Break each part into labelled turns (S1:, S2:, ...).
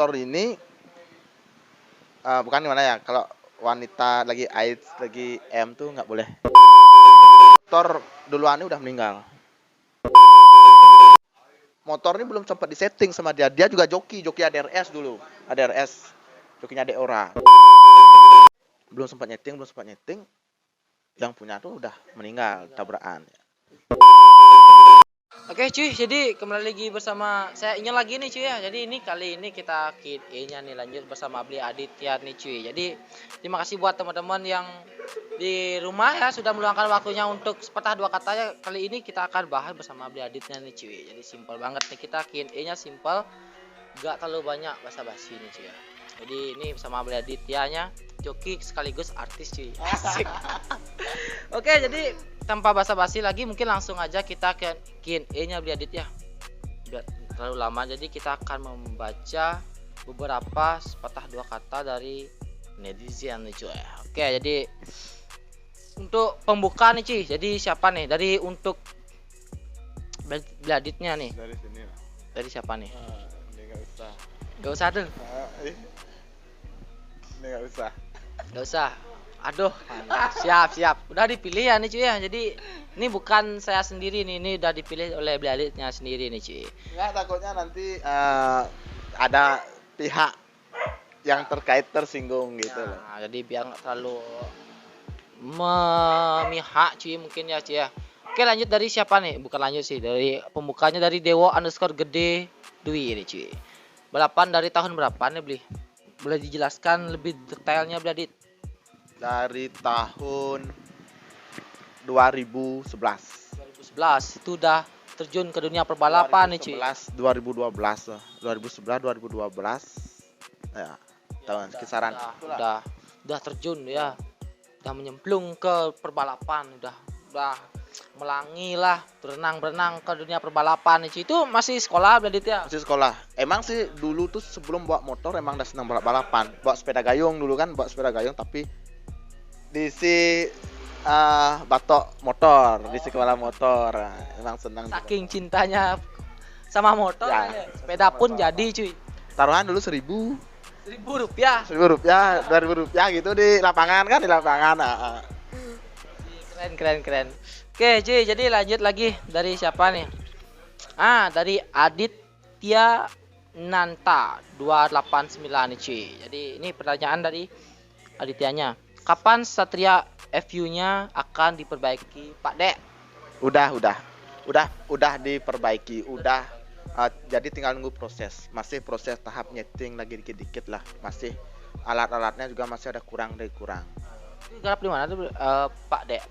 S1: motor ini bukan gimana ya, kalau wanita lagi AIDS lagi M tuh nggak boleh. Motor duluan udah meninggal. Motor ini belum sempat disetting sama dia. Dia juga joki ADRS dulu. ADRS. Jokinya Deora. Belum sempat nyeting. Yang punya tuh udah meninggal tabrakan.
S2: Oke cuy, jadi kembali lagi bersama saya Inyo lagi nih cuy ya. Jadi ini kali ini kita Q&A-nya nih lanjut bersama Beli Aditya nih cuy. Jadi terima kasih buat teman-teman yang di rumah ya sudah meluangkan waktunya untuk sepatah dua kata ya. Kali ini kita akan bahas bersama Beli Aditya nih cuy. Jadi simpel banget nih, kita Q&A-nya simpel, gak terlalu banyak basa-basi nih cuy ya. Jadi ini bersama Beli Adityanya, joki sekaligus artis cuy. Asik. Oke, jadi tanpa basa-basi lagi mungkin langsung aja kita ke Q&A-nya Beli Adit ya. Biar terlalu lama, jadi kita akan membaca beberapa sepatah dua kata dari netizen nih cuy. Oke, jadi untuk pembuka nih cuy. Jadi siapa nih? Dari untuk Beli Aditnya nih.
S1: Dari sini.
S2: Dari siapa nih?
S1: Ini nggak usah.
S2: Gak usah tuh.
S1: Ini nggak usah.
S2: Gak usah. Aduh, siap. Udah dipilih ya nih cuy ya. Jadi ini bukan saya sendiri nih, ini udah dipilih oleh Beli Aditnya sendiri nih cuy.
S1: Nggak, takutnya nanti ada pihak yang terkait tersinggung gitu loh.
S2: Nah, jadi biar nggak terlalu memihak cuy mungkin ya cuy ya. Oke, lanjut dari siapa nih? Bukan lanjut sih, dari pembukanya dari Dewo_gede Dwi ini cuy. Balapan dari tahun berapa nih Beli? Boleh dijelaskan lebih detailnya Beli Adit?
S1: Dari tahun 2011.
S2: 2011 itu udah terjun ke dunia perbalapan nih cuy.
S1: 2011 2011 2012 ya, tahun kisaran
S2: udah terjun ya. Udah menyemplung ke perbalapan, udah melangi lah, berenang ke dunia perbalapan nih cuy. Itu masih sekolah Beli Adit ya?
S1: masih sekolah. Emang sih dulu tuh sebelum bawa motor emang udah senang balapan. Bawa sepeda gayung dulu kan, bawa sepeda gayung tapi diisi batok motor, diisi kepala motor. Emang senang.
S2: Saking cintanya sama motor
S1: ya,
S2: sepeda pun motor. Jadi cuy.
S1: Taruhan dulu 1.000
S2: rupiah,
S1: 2.000 rupiah gitu di lapangan kan, di lapangan.
S2: Keren. Oke cuy, jadi lanjut lagi dari siapa nih? Dari Aditya Nanta 289 nih cuy. Jadi ini pertanyaan dari Adityanya. Kapan Satria FU-nya akan diperbaiki, Pak Dek?
S1: Udah diperbaiki, jadi tinggal nunggu proses. Masih proses tahap nyeting lagi dikit-dikit lah. Masih alat-alatnya juga masih ada kurang.
S2: Garap di mana tuh Pak Dek?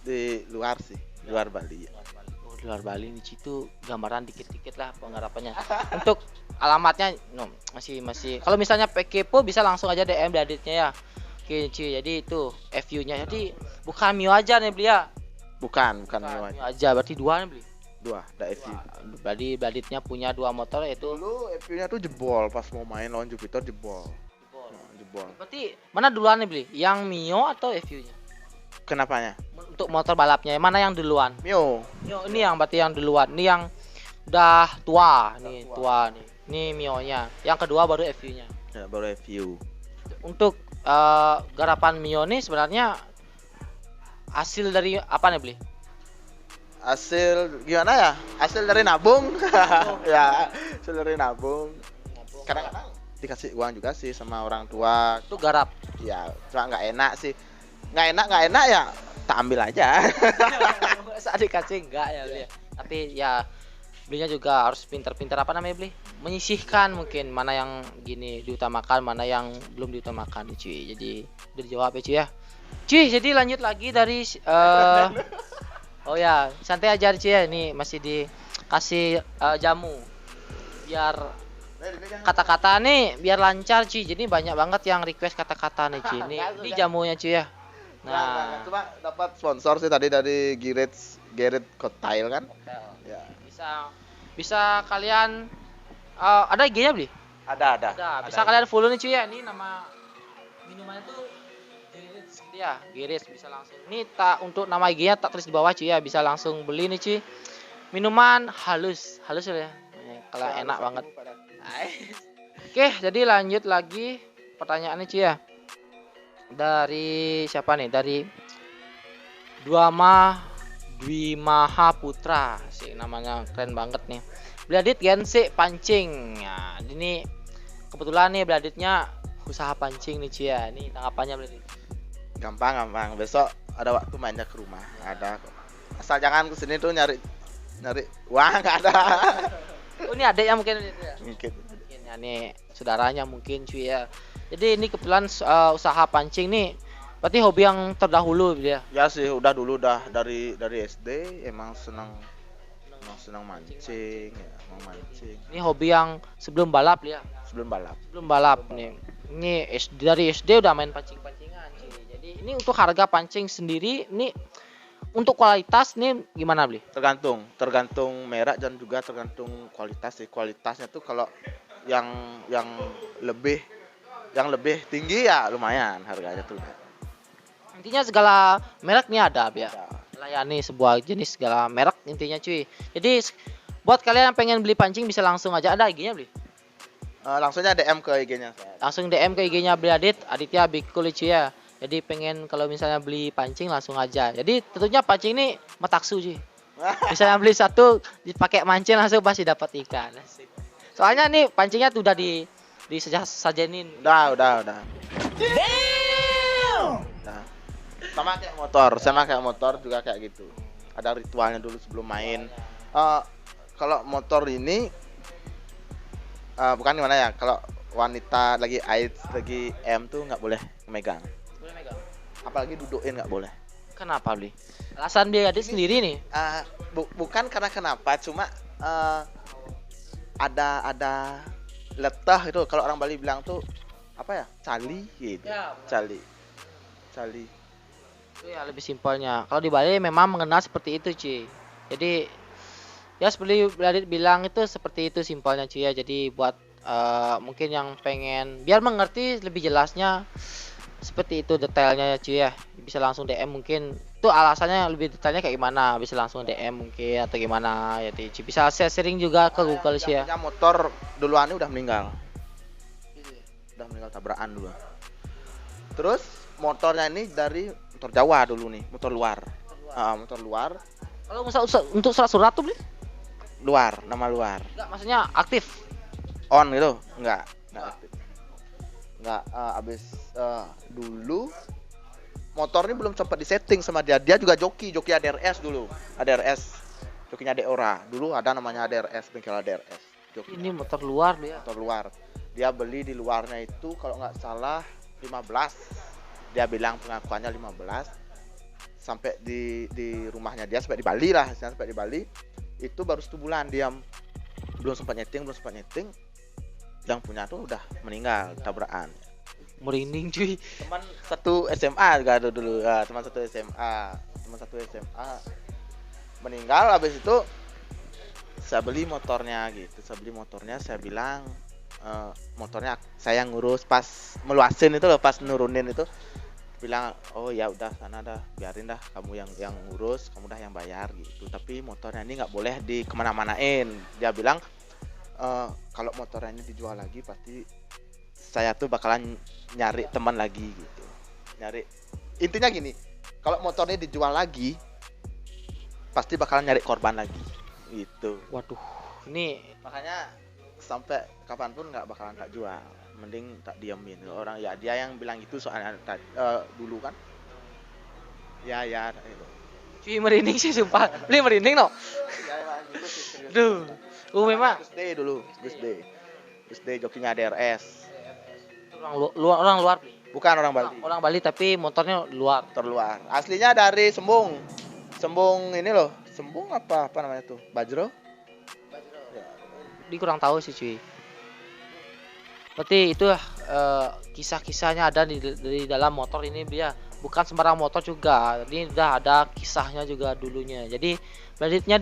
S1: Di luar sih, luar Bali.
S2: Oh, di luar Bali nih itu gambaran dikit-dikit lah penggarapannya. Untuk alamatnya masih kalau misalnya kepo bisa langsung aja DM Beli Aditnya ya. Oke cuy, jadi itu FU-nya. Jadi bukan Mio aja nih Beli ya.
S1: Bukan Mio
S2: aja. Berarti dua nih Beli.
S1: Dua, ada FU.
S2: Berarti Beli Aditnya punya dua motor yaitu.
S1: Dulu FU-nya tuh jebol pas mau main lawan Jupiter jebol.
S2: Berarti mana duluan nih Beli? Yang Mio atau FU-nya?
S1: Kenapanya?
S2: Untuk motor balapnya mana yang duluan?
S1: Mio
S2: ini yang berarti yang duluan. Ini yang udah tua nih. Ini Mio-nya. Yang kedua baru FU-nya.
S1: Ya, baru FU.
S2: Untuk garapan Mio nih sebenarnya hasil dari apa nih Beli?
S1: Hasil gimana ya? Hasil dari nabung. Ya, hasil dari nabung. Kadang-kadang dikasih uang juga sih sama orang tua.
S2: Itu garap.
S1: Ya, cuma nggak enak sih. Nggak enak ya, tak ambil aja.
S2: Saat dikasih enggak ya Beli. Tapi ya Belinya juga harus pintar-pintar apa namanya Beli? Menyisihkan mungkin mana yang gini diutamakan, mana yang belum diutamakan cuy. Jadi udah dijawab ya cuy ya. Cuy, jadi lanjut lagi dari oh ya, santai aja cuy ya. Ini masih dikasih jamu. Biar kata-kata nih biar lancar cuy. Jadi banyak banget yang request kata-kata nih cuy. Ini jamunya cuy ya. Nah,
S1: cuma dapat sponsor sih tadi dari Garrett Cocktail kan?
S2: Ya. Bisa kalian ada IG-nya Beli?
S1: Ada.
S2: Bisa kalian follow nih cuy ya. Ini nama minumannya tuh Giris ya. Giris bisa langsung. Ini untuk nama IG-nya tak tulis di bawah cuy ya. Bisa langsung beli nih cuy. Minuman halus ya. Kalau enak banget. Oke, jadi lanjut lagi pertanyaannya Ci ya. Dari siapa nih? Dari Dwimaha Putra. Sih namanya keren banget nih. Bladit Gensi pancing. Nah, ini kebetulan nih Bladitnya usaha pancing nih Ci ya. Ini tanggapannya Bladit.
S1: Gampang. Besok ada waktu mainnya ke rumah. Ada kok. Asal jangan kesini tuh nyari wah nggak ada.
S2: Oh, ini adek yang mungkin ya.
S1: Mungkin.
S2: Mungkin ya nih saudaranya mungkin cuy ya. Jadi ini kebetulan usaha pancing nih. Berarti hobi yang terdahulu dia.
S1: Ya sih udah dari SD emang senang mancing, ya, mau mancing
S2: Ini hobi yang sebelum balap dia.
S1: sebelum balap.
S2: Sebelum balap nih. Ini dari SD udah main pancing-pancingan cuy. Jadi ini untuk harga pancing sendiri ini untuk kualitas nih gimana beli?
S1: Tergantung merek dan juga tergantung kualitas sih. Kualitasnya tuh kalau yang lebih tinggi ya lumayan harganya tuh.
S2: Intinya segala merek nih ada ya.
S1: Ya.
S2: Layani sebuah jenis segala merek intinya cuy. Jadi buat kalian yang pengen beli pancing bisa langsung aja, ada IG-nya beli.
S1: Langsungnya DM ke IG-nya saya.
S2: Langsung DM ke IG-nya beli Aditya Bikul cuy ya. Jadi pengen kalau misalnya beli pancing langsung aja. Jadi tentunya pancing ini mataksu cuy. Misalnya beli satu dipakai mancing langsung pasti dapat ikan. Soalnya nih pancingnya tuh udah sajenin.
S1: Udah. Nah, sama kayak motor juga kayak gitu. Ada ritualnya dulu sebelum main. Kalau motor ini bukan gimana ya? Kalau wanita lagi AIDS, lagi M tuh nggak boleh megang.
S2: Boleh megang.
S1: Apalagi dudukin nggak boleh.
S2: Kenapa beli? Alasan dia adik sendiri nih.
S1: Bukan karena kenapa, cuma ada letah itu. Kalau orang Bali bilang tuh apa ya? Cali gitu.
S2: Ya,
S1: Cali.
S2: Itu ya lebih simpelnya. Kalau di Bali memang mengenal seperti itu, Ci. Jadi ya seperti Bladit bilang itu seperti itu simpelnya, Ci ya. Jadi buat mungkin yang pengen biar mengerti lebih jelasnya seperti itu detailnya ya, Ci ya. Bisa langsung DM mungkin. Itu alasannya lebih detailnya kayak gimana? Bisa langsung DM mungkin atau gimana ya, Ci. Bisa sharing juga ke Google sih ya.
S1: Punya motor duluan ini udah meninggal. Udah meninggal tabrakan dulu. Terus motornya ini dari motor Jawa dulu nih, motor luar. Motor luar.
S2: Kalau untuk surat-surat tuh beli?
S1: Luar, nama luar.
S2: Enggak, maksudnya aktif.
S1: On gitu? Enggak aktif. Enggak, abis dulu motor ini belum sempat disetting sama dia. Dia juga joki ADRS dulu. ADRS. Jokinya Deora. Dulu ada namanya ADRS, bengkel ADRS. Jokinya.
S2: Ini motor luar dia.
S1: Motor luar. Dia beli di luarnya itu kalau nggak salah 15. Dia bilang pengakuannya 15. Sampai di rumahnya dia sampai di Bali lah, sampai di Bali. Itu baru 1 bulan dia belum sempat nyeting. Yang punya tuh udah meninggal tabrakan.
S2: Merinding cuy.
S1: Teman satu SMA juga dulu. Teman satu SMA meninggal. Habis itu saya beli motornya gitu. Saya bilang motornya saya ngurus pas meluasin itu loh, pas nurunin itu bilang oh ya udah sana dah, biarin dah kamu yang ngurus, kamu dah yang bayar gitu. Tapi motornya ini nggak boleh di kemana-manain. Dia bilang kalau motornya ini dijual lagi pasti saya tuh bakalan nyari teman lagi gitu. Intinya gini, kalau motornya dijual lagi pasti bakalan nyari korban lagi gitu.
S2: Waduh, ini
S1: Makanya sampai kapanpun nggak bakalan tak jual, mending tak diamin orang ya. Dia yang bilang gitu soalnya dulu kan ya itu.
S2: cuy merinding sih sumpah. Beli merinding no.
S1: Ya emang gitu sih, serius.
S2: Duh, memang
S1: Gus D jokinya DRS,
S2: orang luar beli.
S1: bukan orang Bali,
S2: Orang Bali tapi motornya luar.
S1: terluar. Aslinya dari Sembung ini loh, Sembung apa namanya tuh, Bajro.
S2: Dia kurang tahu sih cuy. Berarti itu kisah-kisahnya ada di dalam motor ini dia. Bukan sembarang motor juga. Ini udah ada kisahnya juga dulunya. Jadi Bladitnya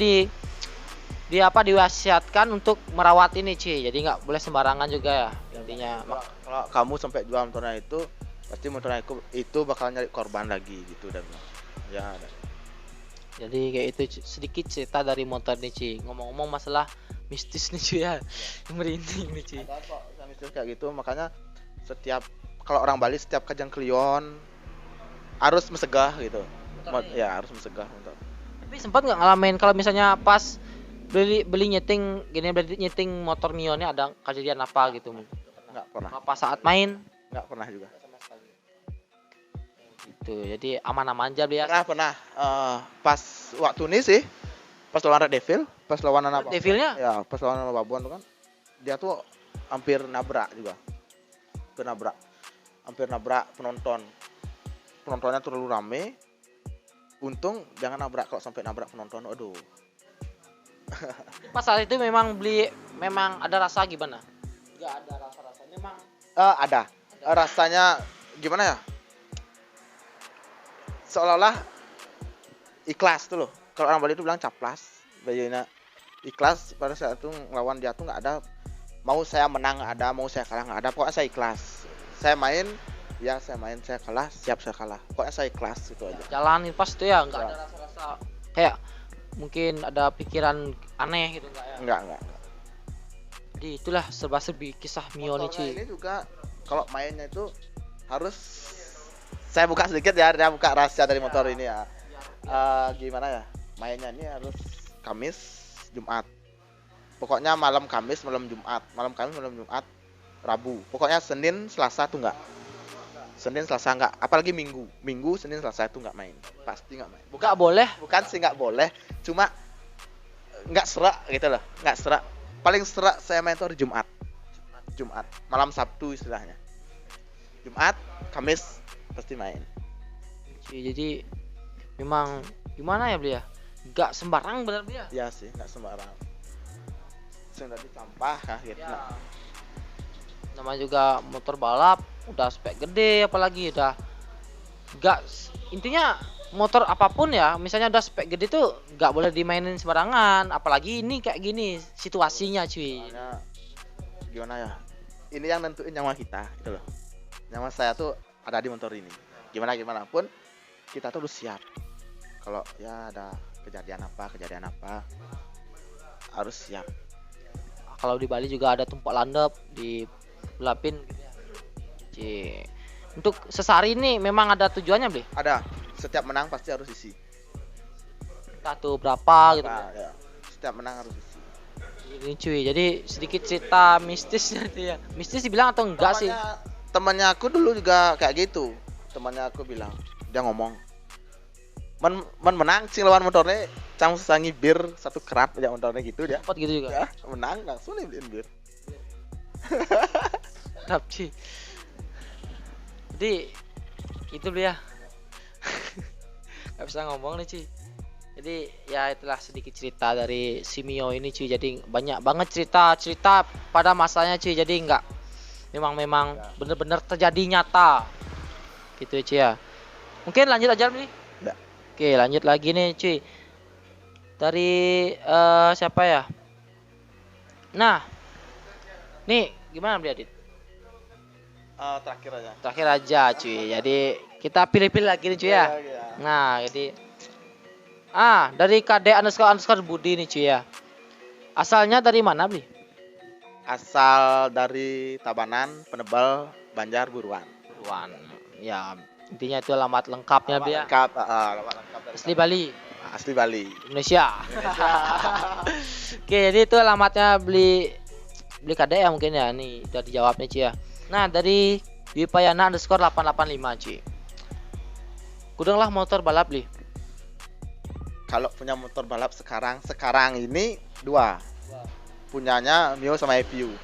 S2: diwasiatkan untuk merawat ini cuy. Jadi nggak boleh sembarangan juga ya intinya.
S1: Kalau kamu sampai jual motornya itu, pasti motornya itu bakal nyari korban lagi gitu dan ya.
S2: Jadi kayak itu sedikit cerita dari motor nih Ci. Ngomong-ngomong masalah mistis nih cuy ya, yang merinding nih cuy.
S1: Ada kok yang mistis kayak gitu, makanya setiap kalau orang Bali setiap kajang kliwon harus mesegah gitu. Ya harus mesegah motor.
S2: Tapi sempat nggak ngalamin kalau misalnya pas beli nyeting gini, beli nyeting motor Mio ini ada kejadian apa gitu mungkin?
S1: Nggak pernah,
S2: Apa saat main
S1: nggak pernah juga.
S2: gitu. Jadi aman-aman aja dia.
S1: Pernah pas waktu ini sih, pas lawan Red Devil, pas lawan anak
S2: Devilnya
S1: ya pas lawan anak Babon tuh kan dia tuh hampir nabrak juga, hampir nabrak penontonnya terlalu rame. Untung jangan nabrak, kalau sampai nabrak penonton aduh.
S2: pas saat itu memang ada rasa gimana? Nggak ada rasa-rasa memang
S1: Ada rasanya gimana ya, seolah-olah ikhlas tuh loh. Kalau orang Bali itu bilang caplas, bajunya ikhlas. Pada saat itu ngelawan dia tuh nggak ada mau saya menang nggak ada, mau saya kalah nggak ada, pokoknya saya ikhlas. Saya main, saya kalah, siap saya kalah, pokoknya saya ikhlas itu aja.
S2: jalanin pas itu ya, nggak ada rasa-rasa kayak mungkin ada pikiran aneh gitu nggak ya?
S1: Enggak.
S2: Jadi itulah serba-serbi kisah Mio nih cuy.
S1: Motornya ini juga kalau mainnya itu harus, saya buka sedikit ya, dia buka rahasia dari motor ini ya. Gimana ya, mainnya ini harus Kamis Jumat, pokoknya malam Kamis malam Jumat, Rabu, pokoknya Senin Selasa tuh enggak, Senin Selasa enggak, apalagi Minggu Senin Selasa itu enggak main, pasti enggak main.
S2: Nggak boleh.
S1: Bukan sih enggak boleh, cuma enggak serak gitu loh, enggak serak. Paling serak saya main tuh hari Jumat malam Sabtu istilahnya. Jumat Kamis pasti main.
S2: Cuy, jadi memang gimana ya beli ya? Nggak sembarang bener dia.
S1: Ya sih, nggak sembarang. Sudah dicampah akhirnya.
S2: Ya. Nama juga motor balap, udah spek gede, apalagi udah nggak, intinya motor apapun ya, misalnya udah spek gede tuh nggak boleh dimainin sembarangan, apalagi ini kayak gini situasinya cuy.
S1: Soalnya gimana ya? Ini yang nentuin nyawa kita, gitu loh. Nyawa saya tuh ada di motor ini. Gimana pun kita tuh harus siap. Kalau ya ada kejadian apa harus siap.
S2: Kalau di Bali juga ada tumpak landep di belapin gitu ya. Cie. Untuk sesari ini memang ada tujuannya beli.
S1: Ada, setiap menang pasti harus isi.
S2: Entah tuh berapa gitu.
S1: Ya. Setiap menang harus isi.
S2: Ini cuy, jadi sedikit cerita mistisnya tuh ya. Mistis dibilang atau enggak sih?
S1: Temannya aku dulu juga kayak gitu. Temannya aku bilang, dia ngomong, menang sing lawan motornya, cang sangi bir satu kerat aja motornya gitu dia.
S2: Sempat gitu juga.
S1: Ya, menang langsung dibeliin bir.
S2: Sedap cuy. Jadi itu dia. Gak bisa ngomong nih cuy. Jadi ya itulah sedikit cerita dari si Mio ini cuy. Jadi banyak banget cerita pada masanya cuy. Jadi enggak memang bener-bener terjadi nyata. Gitu cuy ya. Mungkin lanjut aja nih.
S1: Ya.
S2: Oke, lanjut lagi nih cuy. Dari siapa ya? Nah, nih gimana beli Adit? Terakhir aja cuy. Jadi kita pilih-pilih lagi nih cuy ya. Nah, jadi dari KD__ Budi nih cuy ya. Asalnya dari mana beli?
S1: Asal dari Tabanan, Penebal, Banjar, Buruan.
S2: Ya, intinya itu alamat lengkapnya beli ya.
S1: Alamat lengkap dari
S2: Asli Bali,
S1: asli Bali.
S2: Indonesia. Oke, jadi itu alamatnya beli KD ya mungkin ya. Nih udah dijawab nih cuy ya. Nah, dari Dwipayana_885 cuy. Gudanglah motor balap beli.
S1: Kalau punya motor balap sekarang ini dua. Punyanya Mio sama EVU.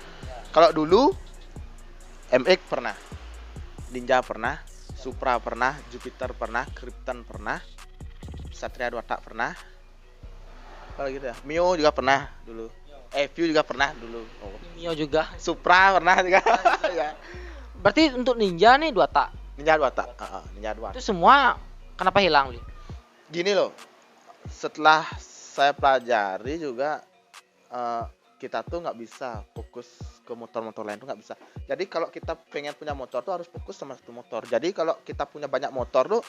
S1: Kalau dulu MX pernah, Ninja pernah, Supra pernah, Jupiter pernah, Krypton pernah, Satria 2 tak pernah. Kalau gitu ya. Mio juga pernah dulu. EVU juga pernah dulu.
S2: Mio juga.
S1: Supra pernah juga. Ya.
S2: Berarti untuk Ninja nih 2 tak.
S1: Ninja 2 tak. Ninja 2.
S2: Itu semua kenapa hilang beli?
S1: Gini loh. Setelah saya pelajari juga kita tuh nggak bisa fokus ke motor-motor lain tuh nggak bisa. Jadi kalau kita pengen punya motor tuh harus fokus sama satu motor. Jadi kalau kita punya banyak motor tuh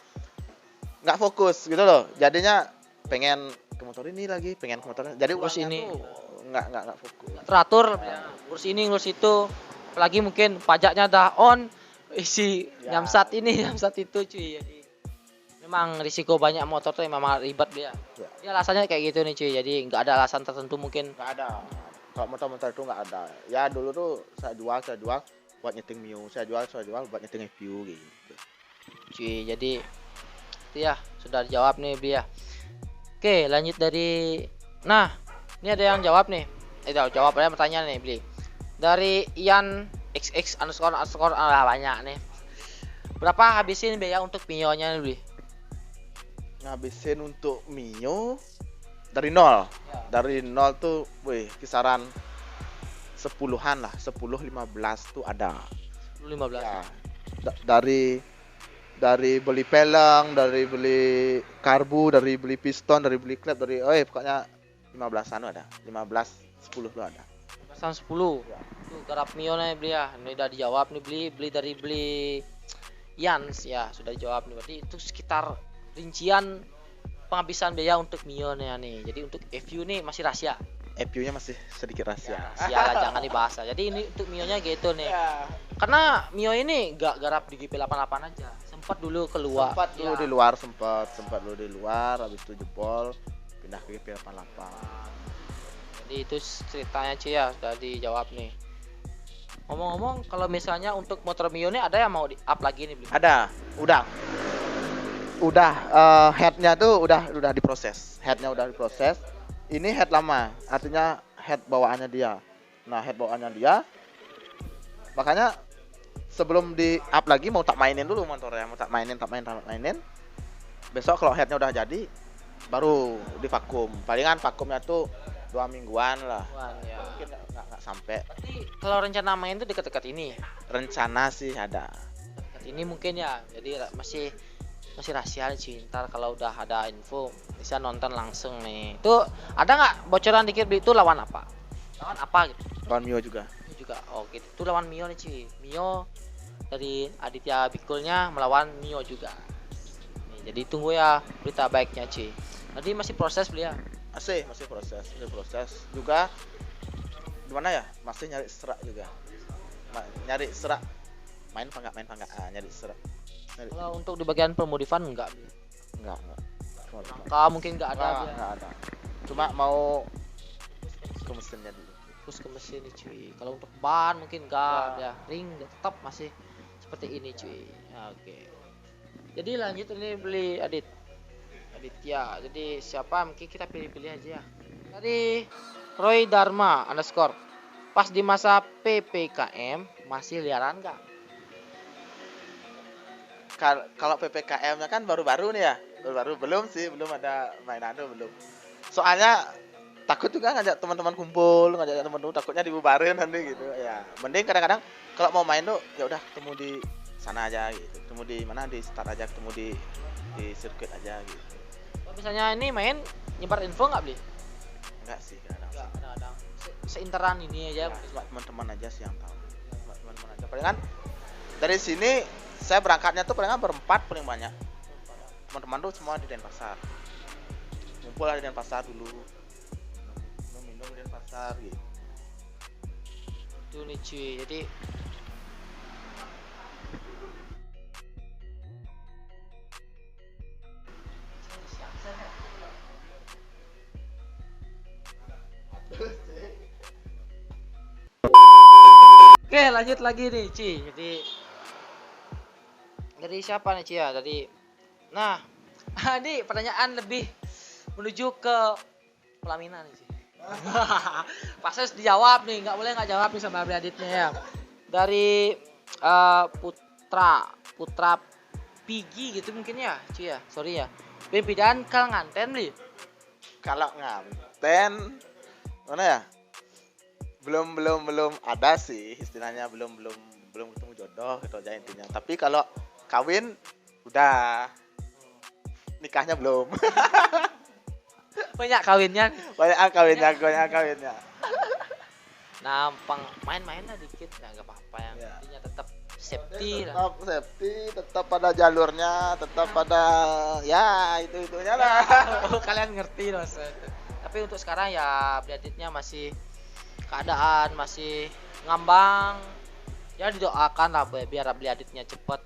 S1: nggak fokus gitu loh. Jadinya pengen ke motor ini lagi, pengen ke motor ini. Jadi
S2: Urus
S1: uangnya
S2: ini.
S1: tuh nggak fokus.
S2: Teratur ya. Ngurus ini ngurus itu, apalagi mungkin pajaknya dah on, isi
S1: Ya.
S2: nyamsat ini nyamsat itu cuy. Jadi memang risiko banyak motor tuh memang ribet dia.
S1: Ya.
S2: Dia alasannya kayak gitu nih cuy. Jadi nggak ada alasan tertentu mungkin.
S1: Nggak ada. Kalau motor-motor itu nggak ada. Ya dulu tuh saya jual buat nyeting Mio, saya jual buat nyeting FU gitu.
S2: Cuy, jadi itu ya sudah dijawab nih Bli ya. Oke, lanjut dari nah, ini ada yang jawab nih. Jawab ada pertanyaan nih Bli. Dari Ian XX underscore banyak nih. Berapa habisin biaya untuk Mio-nya nih Bli?
S1: Ngabisin untuk Mio dari nol.
S2: Ya.
S1: Dari nol tuh, wih, kisaran 10-an lah, 10-15 tuh ada.
S2: 15.
S1: Ya. Dari beli peleng, dari beli karbu, dari beli piston, dari beli klep, pokoknya 15-an ada. 10 tuh ada.
S2: Pesan 10.
S1: Ya.
S2: Tuh garap Mio nih Bli ya. Ini udah dijawab nih beli Yans ya, sudah dijawab nih. Berarti itu sekitar rincian penghabisan biaya untuk Mio nih. Jadi untuk FU nih masih rahasia.
S1: FU-nya masih sedikit rahasia.
S2: Rahasia lah, jangan dibahas. Jadi ini untuk Mio-nya gitu nih.
S1: Ya.
S2: Karena Mio ini gak garap di GP88 aja. Sempat dulu keluar.
S1: Sempat dulu
S2: Ya.
S1: di luar, sempat dulu di luar, habis itu jebol, pindah ke GP88.
S2: Jadi itu ceritanya cuy ya, sudah dijawab nih. Ngomong-ngomong, kalau misalnya untuk motor Mio ini ada yang mau di up lagi nih Bli?
S1: Ada, udah headnya tuh udah diproses, headnya udah diproses. Ini head lama, artinya head bawaannya dia. Nah, head bawaannya dia, makanya sebelum di up lagi mau tak mainin dulu motornya, mau tak mainin. Besok kalau headnya udah jadi, baru divakum. Palingan vakumnya tuh 2 mingguan lah.
S2: Ya.
S1: Mungkin nggak sampai.
S2: Berarti kalau rencana main tuh dekat-dekat ini ya?
S1: Rencana sih ada.
S2: Dekat ini mungkin ya. Jadi masih rahasia sih. Ntar kalau udah ada info bisa nonton langsung nih. Itu ada nggak bocoran dikit Bli, itu lawan apa? Lawan apa gitu?
S1: Lawan Mio juga.
S2: Itu juga. Oh gitu. Itu lawan Mio nih cuy. Mio dari Aditya Bikulnya melawan Mio juga. Nih, jadi tunggu ya berita baiknya cuy. Tadi masih proses Bli ya.
S1: Masih proses juga. Gimana ya? Masih nyari serak juga. Nyari serak. Main apa enggak? Nyari serak.
S2: Kalau untuk di bagian pemodifan enggak Bli.
S1: Enggak.
S2: Rangka mungkin enggak ada Bli.
S1: Enggak ada. Cuma mau ke mesinnya dulu.
S2: Terus ke mesin nih cuy. Kalau untuk ban mungkin enggak ya. Ring tetap masih seperti ini cuy. Ya, oke. Jadi lanjut ini beli Aditya. Jadi siapa mungkin kita pilih-pilih aja ya. Dari Roy Dharma underscore. Pas di masa PPKM masih liaran nggak?
S1: Kalau PPKM-nya kan baru-baru nih ya. Baru belum ada mainan tuh belum. Soalnya takut juga ngajak teman-teman kumpul, takutnya dibubarin nanti gitu. Ya, mending kadang-kadang kalau mau main tuh ya udah ketemu di sana aja gitu. Ketemu di mana, di start aja, ketemu di sirkuit aja gitu.
S2: Kalau misalnya ini main nyebar info nggak Bli?
S1: Enggak sih kadang-kadang.
S2: Kadang-kadang seinteran ini aja.
S1: Ya, cuma teman-teman aja sih yang tahu. Cuma teman-teman aja. Palingan dari sini saya berangkatnya tuh palingan berempat paling banyak. Teman-teman tuh semua di Denpasar. Ngumpul di Denpasar dulu. Minum di Denpasar gitu.
S2: Itu nih cuy. Jadi oke, lanjut lagi nih, Ci. Jadi dari siapa nih, Ci ya? Nah, ini pertanyaan lebih menuju ke pelaminan nih, Ci. Pasnya dijawab nih, nggak boleh nggak jawab nih sama Aditnya ya. Dari Putra Pigi gitu mungkin ya, Ci ya. Sorry ya. Pimpinan kal nganten nih.
S1: Kalau nganten mana ya? Belum ada sih istilahnya, belum ketemu jodoh gitu aja intinya. Tapi kalau kawin udah, nikahnya belum.
S2: Banyak kawinnya.
S1: banyak kawinnya.
S2: Nah, main-main lah dikit, nah gak apa-apa yang
S1: Ya.
S2: intinya tetap safety lah.
S1: Tetap safety, tetap pada jalurnya, tetap pada ya itu-itunya lah.
S2: Oh, kalian ngerti loh. Tapi untuk sekarang ya Bladitnya masih keadaan masih ngambang. Ya didoakan lah biar Bladitnya cepet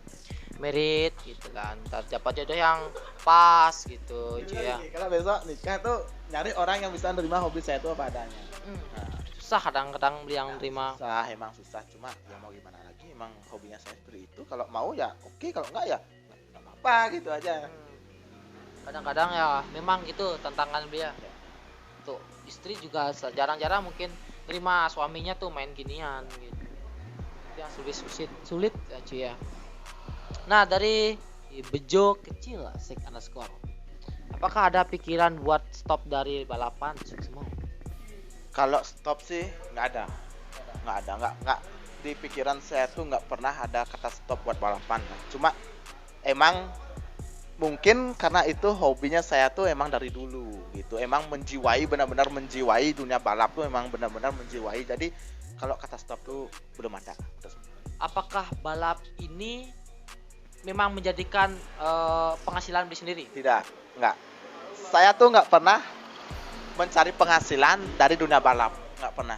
S2: merit gitu kan. Ntar dapat jodoh yang pas gitu cuy ya.
S1: Kalau besok nikah tuh nyari orang yang bisa nerima hobi saya itu apa adanya. Nah,
S2: Susah kadang-kadang beli yang terima.
S1: susah, emang susah, cuma ya mau gimana lagi, emang hobinya saya seperti itu. Kalau mau ya oke, kalau enggak ya nggak apa-apa gitu aja.
S2: Kadang-kadang ya memang gitu tantangan dia. Tuh istri juga jarang-jarang mungkin terima suaminya tuh main ginian gitu. Itu yang sulit ya cuy ya. Nah dari Bejo kecil asik underscore. Apakah ada pikiran buat stop dari balapan semua?
S1: Kalau stop sih nggak ada, nggak di pikiran saya tuh nggak pernah ada kata stop buat balapan. Cuma emang mungkin karena itu hobinya saya tuh emang dari dulu gitu, emang benar-benar menjiwai dunia balap tuh, emang benar-benar menjiwai. Jadi kalau kata stop tuh belum ada.
S2: Apakah balap ini memang menjadikan penghasilan beli sendiri?
S1: Tidak, nggak. Saya tuh nggak pernah mencari penghasilan dari dunia balap, nggak pernah.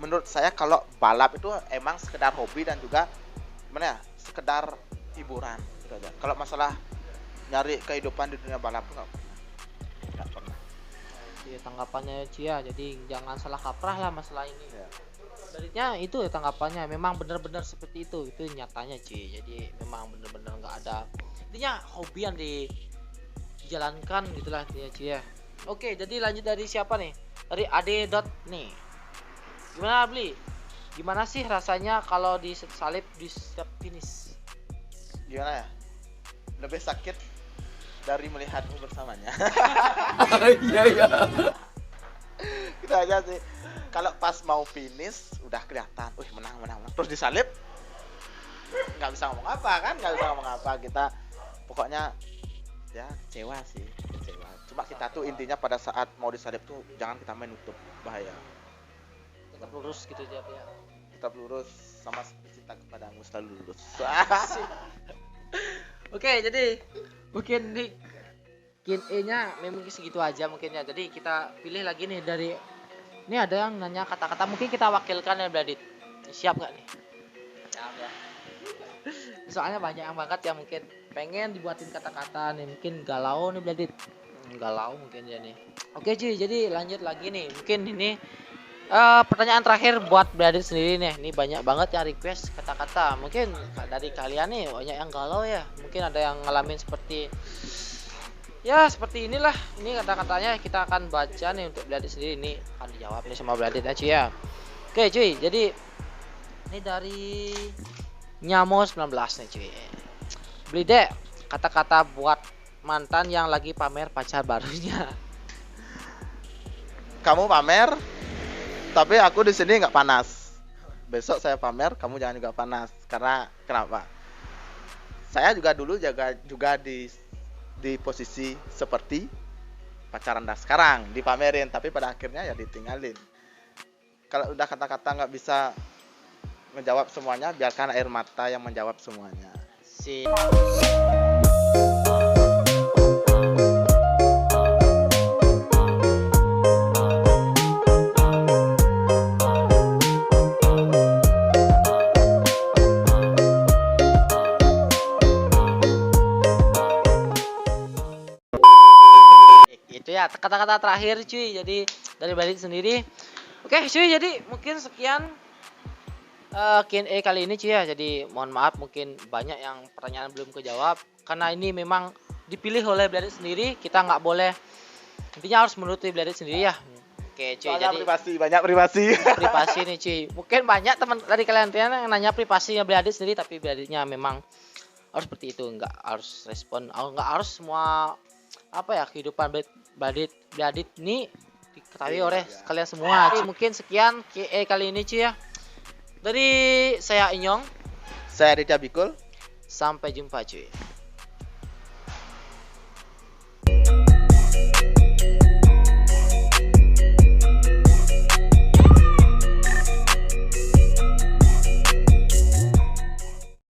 S1: Menurut saya kalau balap itu emang sekedar hobi dan juga gimana ya, sekedar hiburan gitu aja. Kalau masalah nyari kehidupan di dunia balap tuh nggak pernah.
S2: Ya, tanggapannya Cia, jadi jangan salah kaprah lah masalah ini.
S1: Ya.
S2: Sebenarnya itu ya tanggapannya memang benar-benar seperti itu nyatanya Ci. Jadi memang benar-benar nggak ada, intinya hobi yang dijalankan gitulah intinya Ci ya. Oke, jadi lanjut dari siapa nih? Dari Ade dot nih. Gimana beli? Gimana sih rasanya kalau di salib di setiap finish?
S1: Gimana ya? Lebih sakit dari melihatmu bersamanya.
S3: Iya.
S1: Gitu aja sih. Kalau pas mau finish udah kelihatan, menang. Terus disalip nggak bisa ngomong apa kita. Pokoknya ya kecewa. Cuma kita tuh intinya pada saat mau disalip tuh jangan kita main nutup, bahaya.
S2: Tetap lurus gitu aja ya.
S1: Tetap lurus, sama seperti cinta kepadamu selalu lurus.
S2: Oke, jadi mungkin nih Q&A-nya memang segitu aja mungkin ya. Jadi kita pilih lagi nih dari ini ada yang nanya kata-kata, mungkin kita wakilkan ya Bladit. Siap gak nih? Siap ya. Soalnya banyak yang banget yang mungkin pengen dibuatin kata-kata nih, mungkin galau nih Bladit. Galau mungkin ya nih. Oke cuy, jadi lanjut lagi nih. Mungkin ini pertanyaan terakhir buat Bladit sendiri nih. Ini banyak banget yang request kata-kata. Mungkin dari kalian nih banyak yang galau ya. Mungkin ada yang ngalamin seperti inilah. Ini kata-katanya kita akan baca nih untuk Bladit sendiri, ini akan dijawab nih sama Bladit aja ya. Oke cuy, jadi ini dari Nyamo 19 nih cuy. Beli dek kata-kata buat mantan yang lagi pamer pacar barunya.
S1: Kamu pamer, tapi aku di sini nggak panas. Besok saya pamer, kamu jangan juga panas. Karena kenapa? Saya juga dulu juga di posisi seperti pacaran dah sekarang, dipamerin, tapi pada akhirnya ya ditinggalin. Kalau udah kata-kata nggak bisa menjawab semuanya, biarkan air mata yang menjawab semuanya.
S2: Itu ya kata-kata terakhir cuy, jadi dari Bladit sendiri. Oke cuy, jadi mungkin sekian Q&A kali ini cuy ya. Jadi mohon maaf mungkin banyak yang pertanyaan belum kejawab, karena ini memang dipilih oleh Bladit sendiri. Kita nggak boleh, intinya harus menuruti Bladit sendiri ya. Oke cuy,
S1: Soalnya
S2: jadi
S1: banyak
S2: privasi nih cuy. Mungkin banyak teman dari kalian yang nanya privasinya Bladit sendiri, tapi Bladitnya memang harus seperti itu, nggak harus respon, nggak harus semua kehidupan Bladit ini diketahui oleh kalian semua. Mungkin sekian Q&A kali ini cuy ya. Dari saya Inyong,
S1: Saya Ridha Bikul.
S2: sampai jumpa cuy.